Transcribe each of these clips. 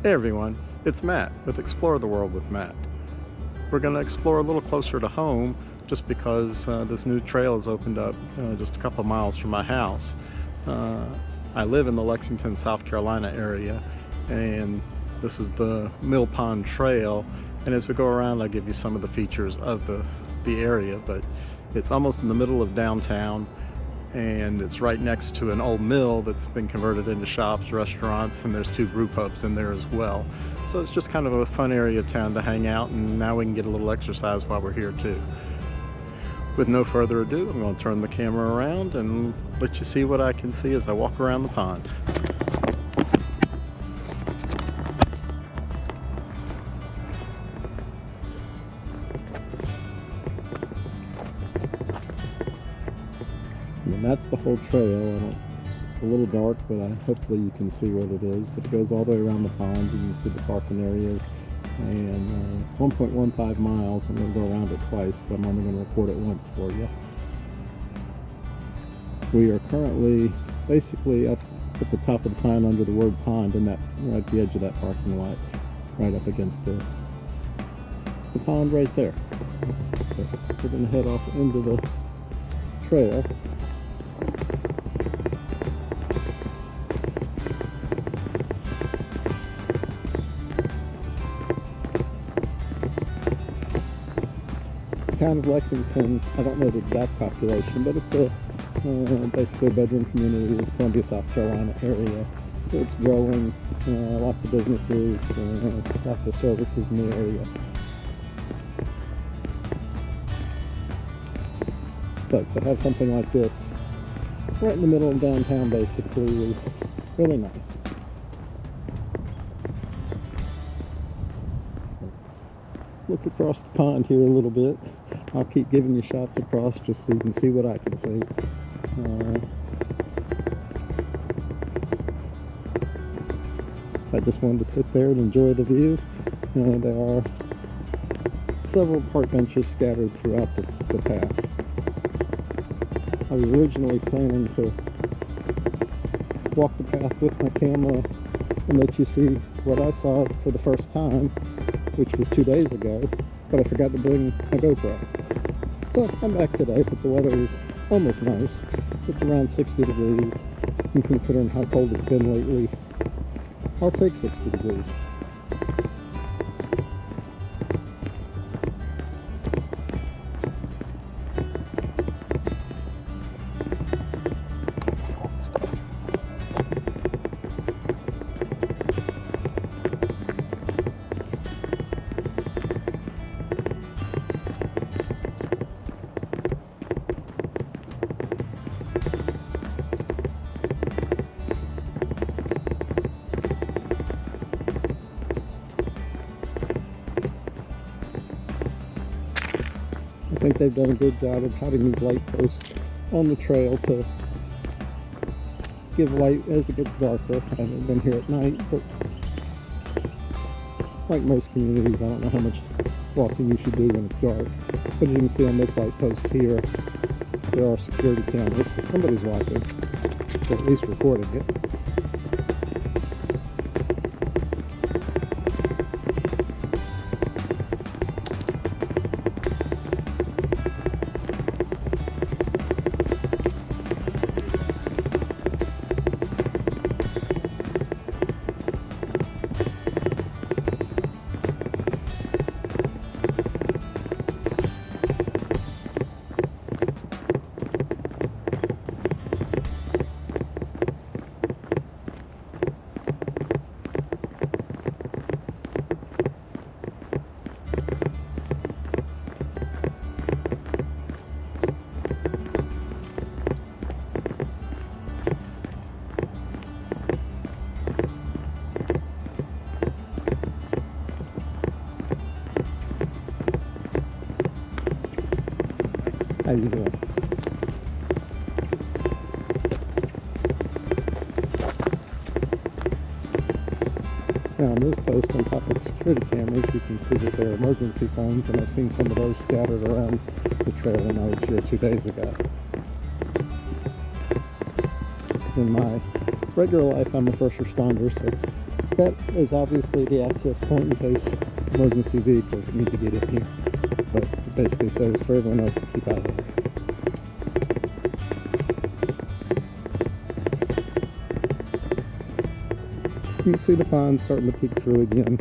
Hey everyone, it's Matt with Explore the World with Matt. We're going to explore a little closer to home just because this new trail has opened up just a couple miles from my house. I live in the Lexington, South Carolina area, and this is the Mill Pond Trail, and as we go around I'll give you some of the features of the area, but it's almost in the middle of downtown, and it's right next to an old mill that's been converted into shops, restaurants, and there's 2 brew pubs in there as well. So it's just kind of a fun area of town to hang out, and now we can get a little exercise while we're here too. With no further ado, I'm going to turn the camera around and let you see what I can see as I walk around the pond. And that's the whole trail. It's a little dark, but hopefully you can see what it is. But it goes all the way around the pond. You can see the parking areas. And 1.15 miles. I'm going to go around it twice, but I'm only going to record it once for you. We are currently basically up at the top of the sign under the word pond, and that right at the edge of that parking lot, right up against the pond right there. So we're going to head off into the trail. The town of Lexington, I don't know the exact population, but it's a basically a bedroom community in the Columbia, South Carolina area. It's growing, lots of businesses, lots of services in the area. But to have something like this right in the middle of downtown basically is really nice. Look across the pond here a little bit. I'll keep giving you shots across just so you can see what I can see. I just wanted to sit there and enjoy the view. There are several park benches scattered throughout the path. I was originally planning to walk the path with my camera and let you see what I saw for the first time, which was 2 days ago, but I forgot to bring my GoPro. So I'm back today, but the weather is almost nice. It's around 60 degrees, and considering how cold it's been lately, I'll take 60 degrees. I think they've done a good job of having these light posts on the trail to give light as it gets darker. I haven't been here at night, but like most communities, I don't know how much walking you should do when it's dark. But you can see on this light post here, there are security cameras, so somebody's watching, or at least recording it. How you doing? Now on this post on top of the security cameras, you can see that there are emergency phones, and I've seen some of those scattered around the trail when I was here 2 days ago. In my regular life, I'm a first responder, so That is obviously the access point in case emergency vehicles need to get in here. But it basically says for everyone else to keep out of there. You can see the pond starting to peek through again.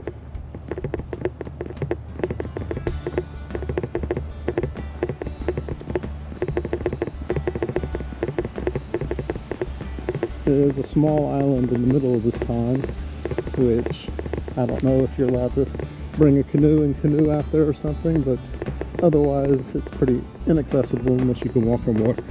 There is a small island in the middle of this pond, which I don't know if you're allowed to bring a canoe and canoe out there or something, but otherwise it's pretty inaccessible unless you can walk on water.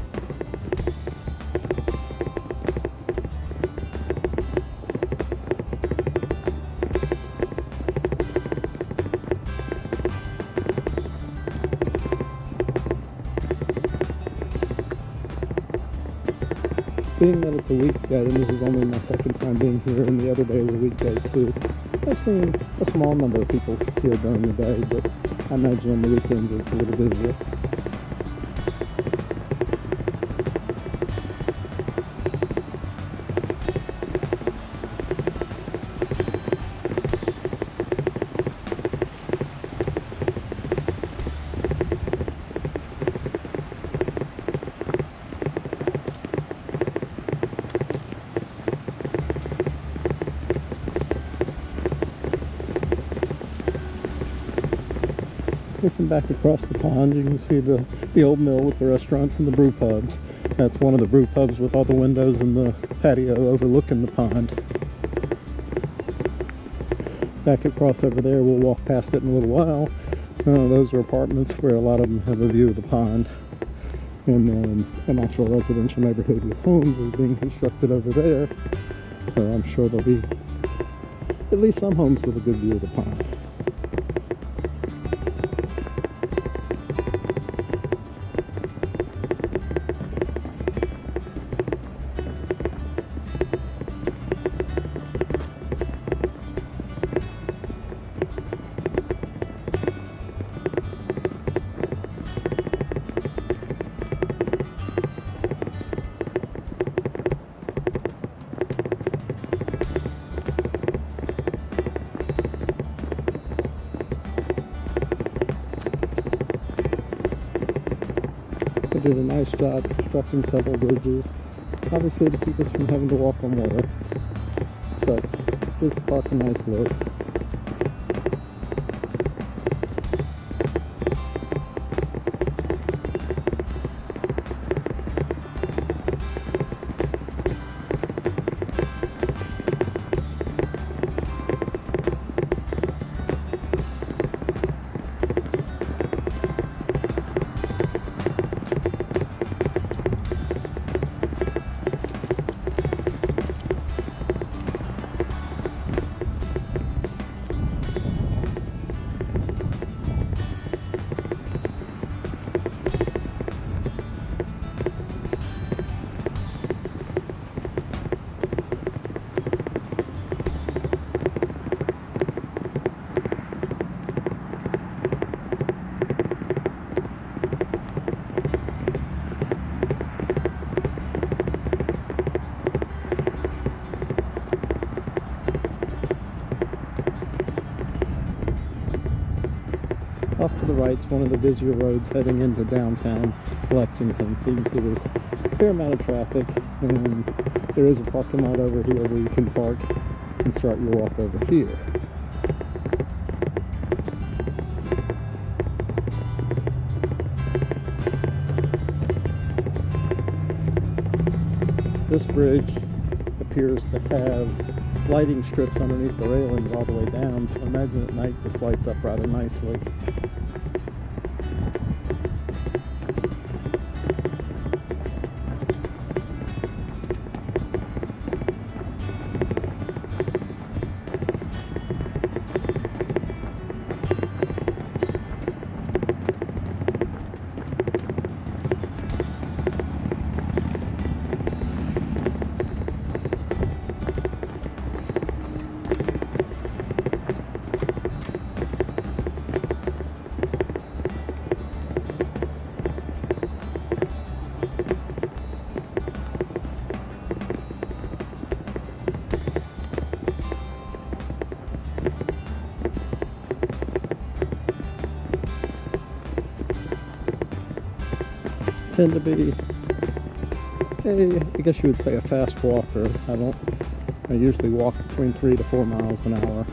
Being that it's a weekday, and this is only my second time being here, and the other day was a weekday too, I've seen a small number of people here during the day, but I imagine on the weekends it's a little busier. Looking back across the pond, you can see the old mill with the restaurants and the brew pubs. That's one of the brew pubs with all the windows and the patio overlooking the pond. Back across over there, we'll walk past it in a little while. Those are apartments where a lot of them have a view of the pond. And then an actual residential neighborhood with homes is being constructed over there. So I'm sure there'll be at least some homes with a good view of the pond. They did a nice job constructing several bridges, obviously to keep us from having to walk on water, but gives the park a nice look. Off to the right is one of the busier roads heading into downtown Lexington. So you can see there's a fair amount of traffic, and there is a parking lot over here where you can park and start your walk over here. This bridge appears to have lighting strips underneath the railings all the way down, so imagine at night this lights up rather nicely. tend to be I guess you would say a fast walker. I usually walk between 3 to 4 miles an hour.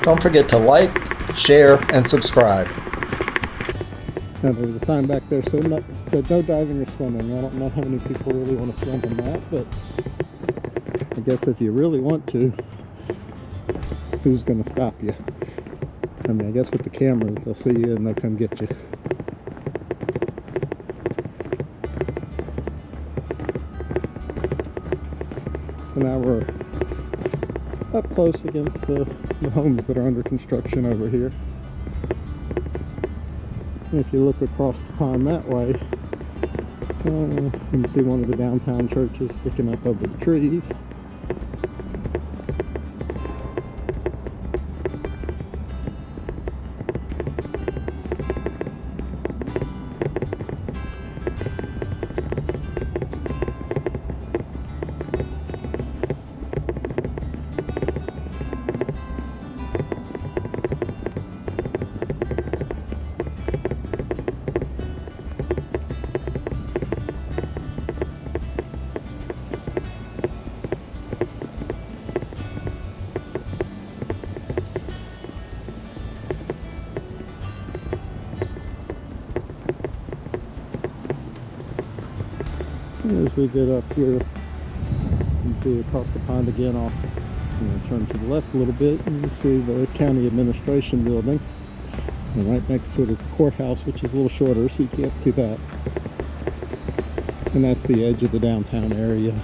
Don't forget to like, share, and subscribe. Now there's a sign back there said no diving or swimming. I don't know how many people really want to swim in that, but I guess if you really want to, who's going to stop you? I mean, I guess with the cameras, they'll see you and they'll come get you. So now we're up close against the homes that are under construction over here. And if you look across the pond that way, you can see one of the downtown churches sticking up over the trees. As we get up here, you can see across the pond again. I'll turn to the left a little bit and you see the county administration building. And right next to it is the courthouse, which is a little shorter, so you can't see that. And that's the edge of the downtown area.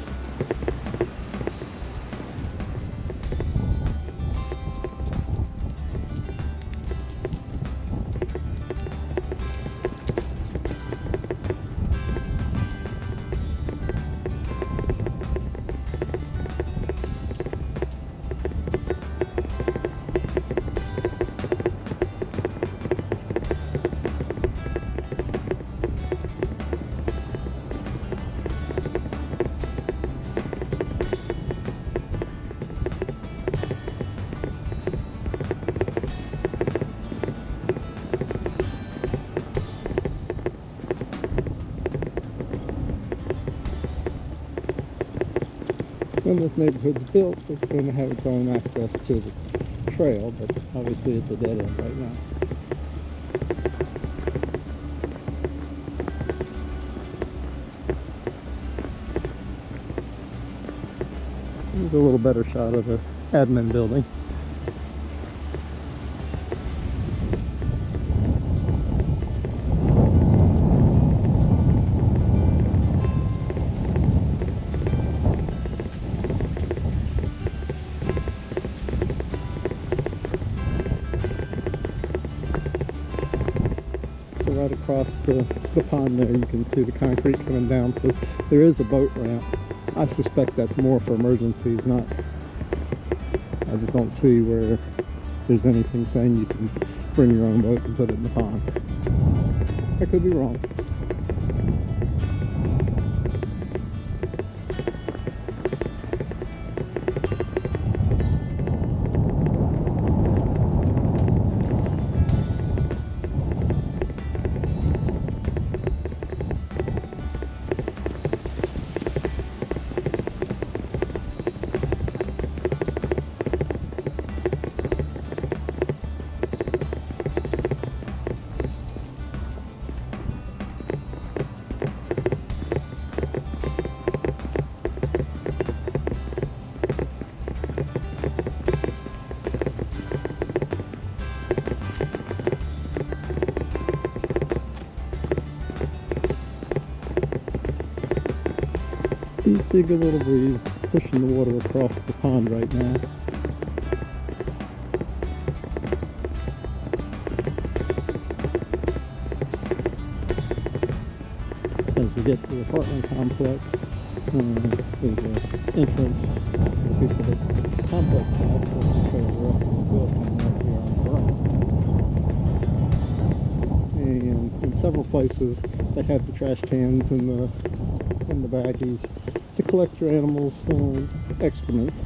When this neighborhood's built, it's going to have its own access to the trail, but obviously it's a dead end right now. Here's a little better shot of the admin building. Right across the pond there, you can see the concrete coming down, so there is a boat ramp. I suspect that's more for emergencies, not, I just don't see where there's anything saying you can bring your own boat and put it in the pond. I could be wrong. You see a good little breeze pushing the water across the pond right now. As we get to the apartment complex, there's an entrance for people at the complex to access the trail directly as well, coming right here on the right. And in several places, they have the trash cans and the baggies to collect your animals' excrements.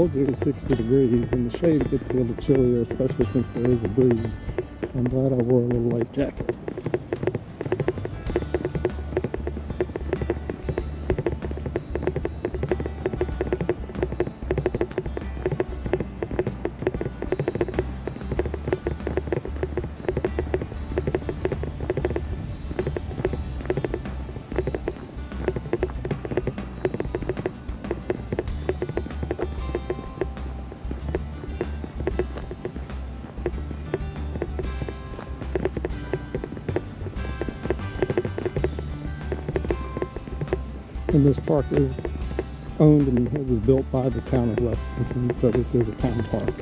told you it was 60 degrees. In the shade it gets a little chillier, especially since there is a breeze. So I'm glad I wore a little light jacket. And this park is owned and it was built by the town of Lexington, so this is a town park.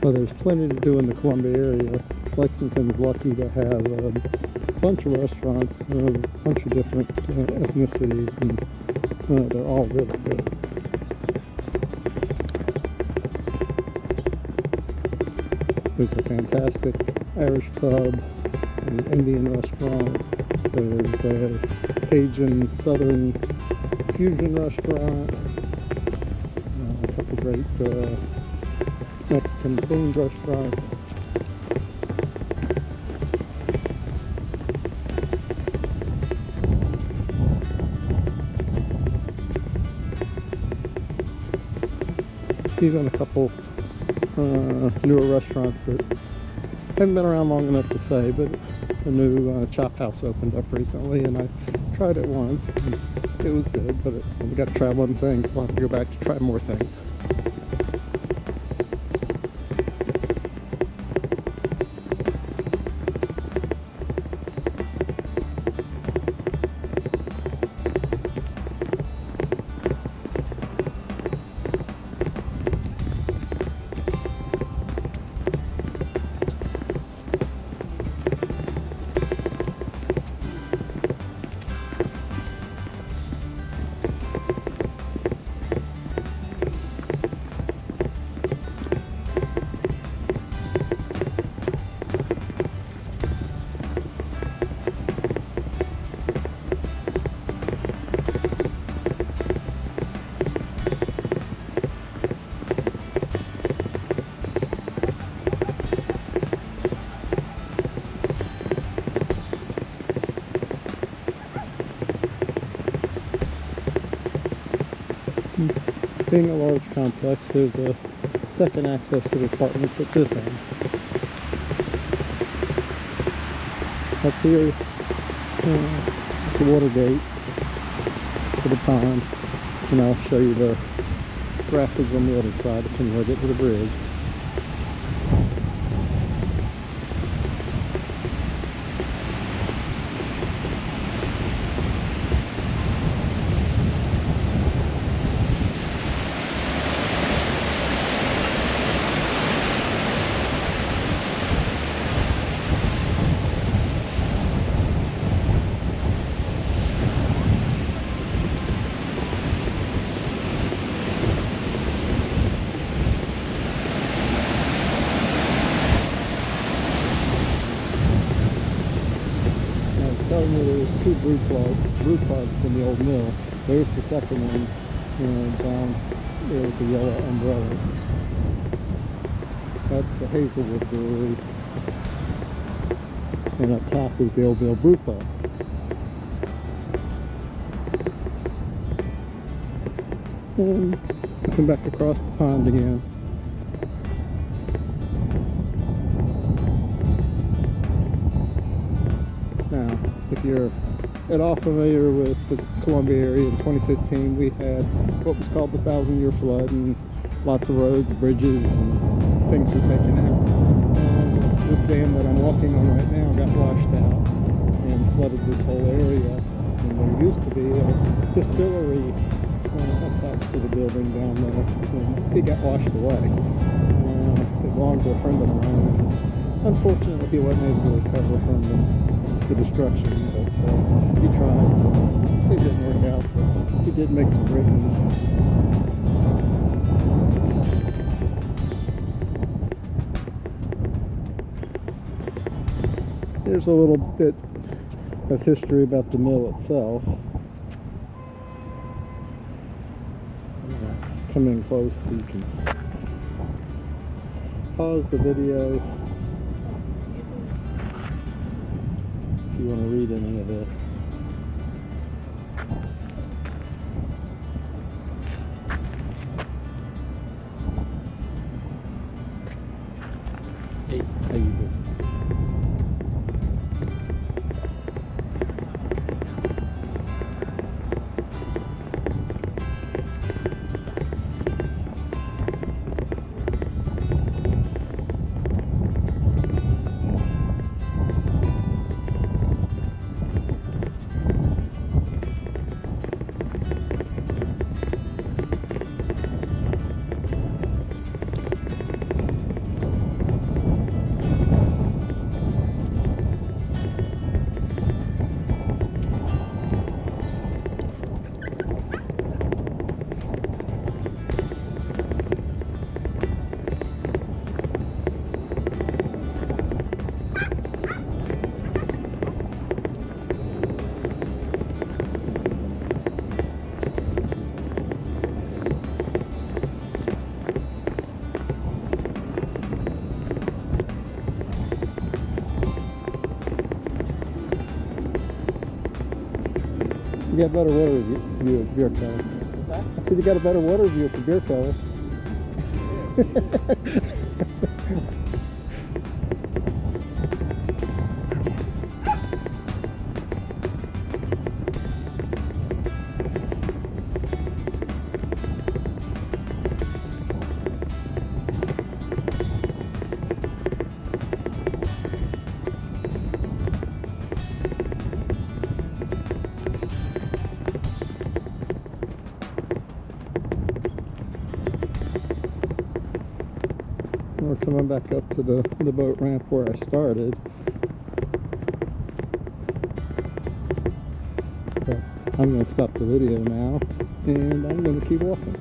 Well, there's plenty to do in the Columbia area. Lexington's lucky to have a bunch of restaurants, a bunch of different ethnicities, and they're all really good. There's a fantastic Irish pub, there's an Indian restaurant, there's a Cajun Southern fusion restaurant, a couple great Mexican themed restaurants. Even a couple newer restaurants that haven't been around long enough to say, but a new chop house opened up recently, and I tried it once, and it was good, but we got to try one thing, so I'll have to go back to try more things. Being a large complex, there's a second access to the apartments at this end. Up here, is the water gate for the pond, and I'll show you the rapids on the other side as soon as I get to the bridge. Telling you there was two brew plugs in the old mill. There's the second one, down there with the yellow umbrellas. That's the Hazelwood Brewery. And up top is the old mill brew pub. And come back across the pond again. Now, if you're at all familiar with the Columbia area, in 2015 we had what was called the 1,000-year flood, and lots of roads, bridges, and things were taken out. This dam that I'm walking on right now got washed out, flooded this whole area, and there used to be a distillery attached to the building down there, and it got washed away. It belonged to a friend of mine. Unfortunately, he wasn't able to recover from the destruction, but he tried. It didn't work out, but he did make some great music. Here's a little bit of history about the mill itself. Come in close so you can pause the video if you want to read any of this. Hey, how you doing? You got a better water view of beer cellar. What's that? I said you got a better water view of the beer cellar. We're coming back up to the boat ramp where I started. But I'm going to stop the video now, and I'm going to keep walking.